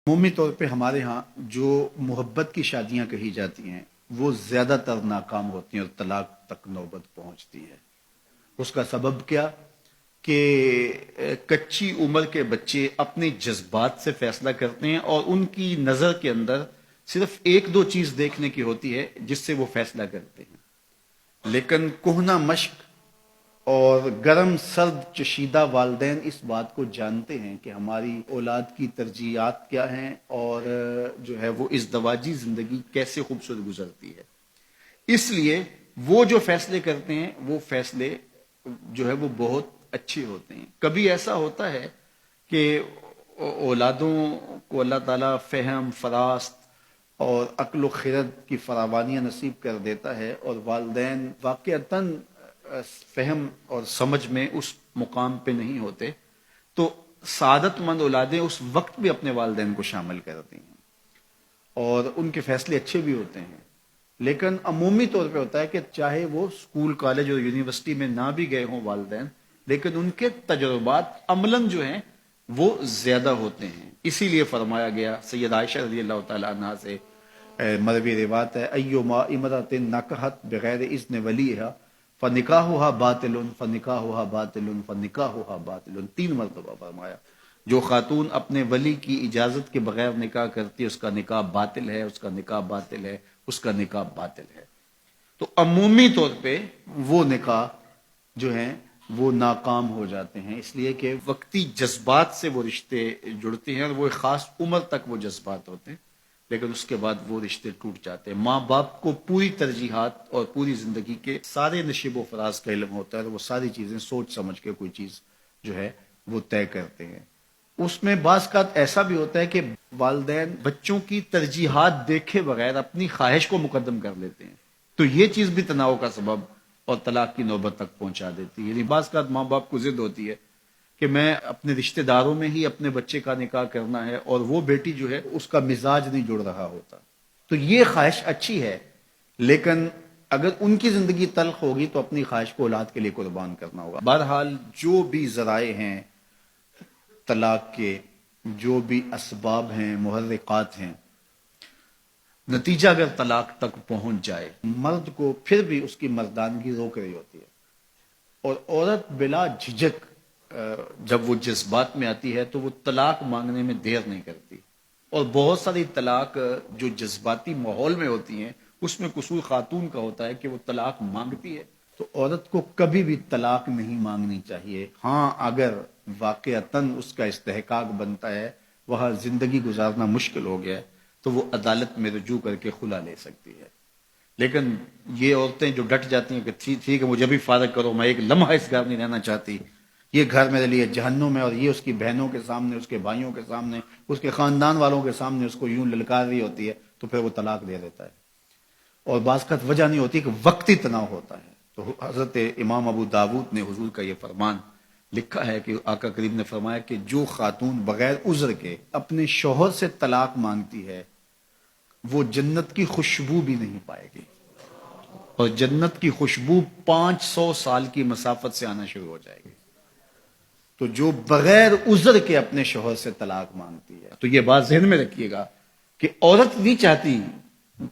عمومی طور پہ ہمارے ہاں جو محبت کی شادیاں کہی جاتی ہیں وہ زیادہ تر ناکام ہوتی ہیں اور طلاق تک نوبت پہنچتی ہے۔ اس کا سبب کیا کہ کچی عمر کے بچے اپنے جذبات سے فیصلہ کرتے ہیں اور ان کی نظر کے اندر صرف ایک دو چیز دیکھنے کی ہوتی ہے جس سے وہ فیصلہ کرتے ہیں، لیکن کہنہ مشق اور گرم سرد چشیدہ والدین اس بات کو جانتے ہیں کہ ہماری اولاد کی ترجیحات کیا ہیں اور جو ہے وہ ازدواجی زندگی کیسے خوبصورت گزرتی ہے۔ اس لیے وہ جو فیصلے کرتے ہیں وہ فیصلے جو ہے وہ بہت اچھے ہوتے ہیں۔ کبھی ایسا ہوتا ہے کہ اولادوں کو اللہ تعالیٰ فہم، فراست اور عقل و خرد کی فراوانیاں نصیب کر دیتا ہے اور والدین واقعتاً فہم اور سمجھ میں اس مقام پہ نہیں ہوتے، تو سعادت مند اولادیں اس وقت بھی اپنے والدین کو شامل کرتی ہیں اور ان کے فیصلے اچھے بھی ہوتے ہیں۔ لیکن عمومی طور پہ ہوتا ہے کہ چاہے وہ اسکول، کالج اور یونیورسٹی میں نہ بھی گئے ہوں والدین، لیکن ان کے تجربات عملاً جو ہیں وہ زیادہ ہوتے ہیں۔ اسی لیے فرمایا گیا سید عائشہ رضی اللہ تعالی عنہا سے مروی روایت ہے، ایما امرأۃ نکحت بغیر اذن ولیہا فنکاحھا باطل فنکاحھا باطل فنکاحھا باطل، 3 مرتبہ فرمایا جو خاتون اپنے ولی کی اجازت کے بغیر نکاح کرتی ہے اس کا نکاح باطل ہے، اس کا نکاح باطل ہے، اس کا نکاح باطل ہے۔ تو عمومی طور پہ وہ نکاح جو ہیں وہ ناکام ہو جاتے ہیں، اس لیے کہ وقتی جذبات سے وہ رشتے جڑتے ہیں اور وہ ایک خاص عمر تک وہ جذبات ہوتے ہیں، لیکن اس کے بعد وہ رشتے ٹوٹ جاتے ہیں۔ ماں باپ کو پوری ترجیحات اور پوری زندگی کے سارے نشیب و فراز کا علم ہوتا ہے اور وہ ساری چیزیں سوچ سمجھ کے کوئی چیز جو ہے وہ طے کرتے ہیں۔ اس میں بعض کا ایسا بھی ہوتا ہے کہ والدین بچوں کی ترجیحات دیکھے بغیر اپنی خواہش کو مقدم کر لیتے ہیں، تو یہ چیز بھی تناؤ کا سبب اور طلاق کی نوبت تک پہنچا دیتی ہے۔ یعنی بعض کا ماں باپ کو ضد ہوتی ہے کہ میں اپنے رشتہ داروں میں ہی اپنے بچے کا نکاح کرنا ہے اور وہ بیٹی جو ہے اس کا مزاج نہیں جڑ رہا ہوتا، تو یہ خواہش اچھی ہے، لیکن اگر ان کی زندگی تلخ ہوگی تو اپنی خواہش کو اولاد کے لیے قربان کرنا ہوگا۔ بہرحال جو بھی ذرائع ہیں طلاق کے، جو بھی اسباب ہیں، محرکات ہیں، نتیجہ اگر طلاق تک پہنچ جائے، مرد کو پھر بھی اس کی مردانگی روک رہی ہوتی ہے اور عورت بلا جھجک جب وہ جذبات میں آتی ہے تو وہ طلاق مانگنے میں دیر نہیں کرتی، اور بہت ساری طلاق جو جذباتی ماحول میں ہوتی ہیں اس میں قصور خاتون کا ہوتا ہے کہ وہ طلاق مانگتی ہے۔ تو عورت کو کبھی بھی طلاق نہیں مانگنی چاہیے، ہاں اگر واقعتاً اس کا استحقاق بنتا ہے، وہاں زندگی گزارنا مشکل ہو گیا ہے، تو وہ عدالت میں رجوع کر کے خلا لے سکتی ہے۔ لیکن یہ عورتیں جو ڈٹ جاتی ہیں کہ ٹھیک ہے مجھے بھی فارغ کرو، میں ایک لمحہ اس گھر نہیں رہنا چاہتی، یہ گھر میرے لیے جہنم ہے، اور یہ اس کی بہنوں کے سامنے، اس کے بھائیوں کے سامنے، اس کے خاندان والوں کے سامنے اس کو یوں للکار رہی ہوتی ہے، تو پھر وہ طلاق دے دیتا ہے۔ اور بعض کا وجہ نہیں ہوتی کہ وقتی تناؤ ہوتا ہے۔ تو حضرت امام ابو داود نے حضور کا یہ فرمان لکھا ہے کہ آقا کریم نے فرمایا کہ جو خاتون بغیر عذر کے اپنے شوہر سے طلاق مانگتی ہے وہ جنت کی خوشبو بھی نہیں پائے گی، اور جنت کی خوشبو 500 سال کی مسافت سے آنا شروع ہو جائے گی۔ تو جو بغیر عذر کے اپنے شوہر سے طلاق مانگتی ہے، تو یہ بات ذہن میں رکھیے گا کہ عورت نہیں چاہتی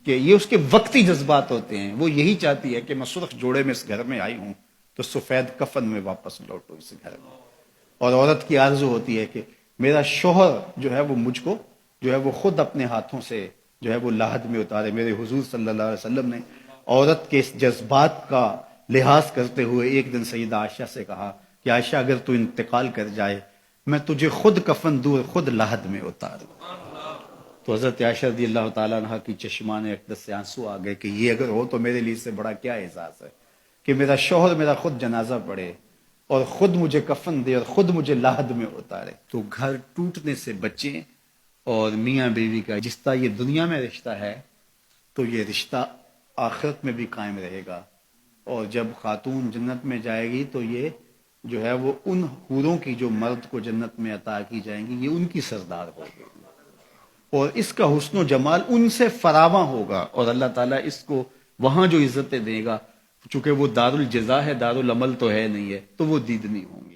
کہ یہ اس کے وقتی جذبات ہوتے ہیں، وہ یہی چاہتی ہے کہ میں سرخ جوڑے میں اس گھر میں آئی ہوں تو سفید کفن میں واپس لوٹوں اس گھر میں، اور عورت کی آرزو ہوتی ہے کہ میرا شوہر جو ہے وہ مجھ کو جو ہے وہ خود اپنے ہاتھوں سے جو ہے وہ لاحد میں اتارے۔ میرے حضور صلی اللہ علیہ وسلم نے عورت کے اس جذبات کا لحاظ کرتے ہوئے ایک دن سیدہ عائشہ سے کہا کہ عائشہ اگر تو انتقال کر جائے میں تجھے خود کفن دوں، خود لاحد میں اتاروں۔ تو حضرت عائشہ رضی اللہ تعالیٰ عنہ کی چشمان اقدس سے آنسو آ گئے کہ یہ اگر ہو تو میرے لیے اس سے بڑا کیا احساس ہے کہ میرا شوہر میرا خود جنازہ پڑھے اور خود مجھے کفن دے اور خود مجھے لاحد میں اتارے۔ تو گھر ٹوٹنے سے بچیں، اور میاں بیوی کا جس طرح یہ دنیا میں رشتہ ہے تو یہ رشتہ آخرت میں بھی قائم رہے گا، اور جب خاتون جنت میں جائے گی تو یہ جو ہے وہ ان حوروں کی جو مرد کو جنت میں عطا کی جائیں گی، یہ ان کی سردار ہوگی، اور اس کا حسن و جمال ان سے فراواں ہوگا، اور اللہ تعالیٰ اس کو وہاں جو عزتیں دے گا، چونکہ وہ دار الجزا ہے، دار العمل تو ہے نہیں ہے، تو وہ دیدنی ہوں گی۔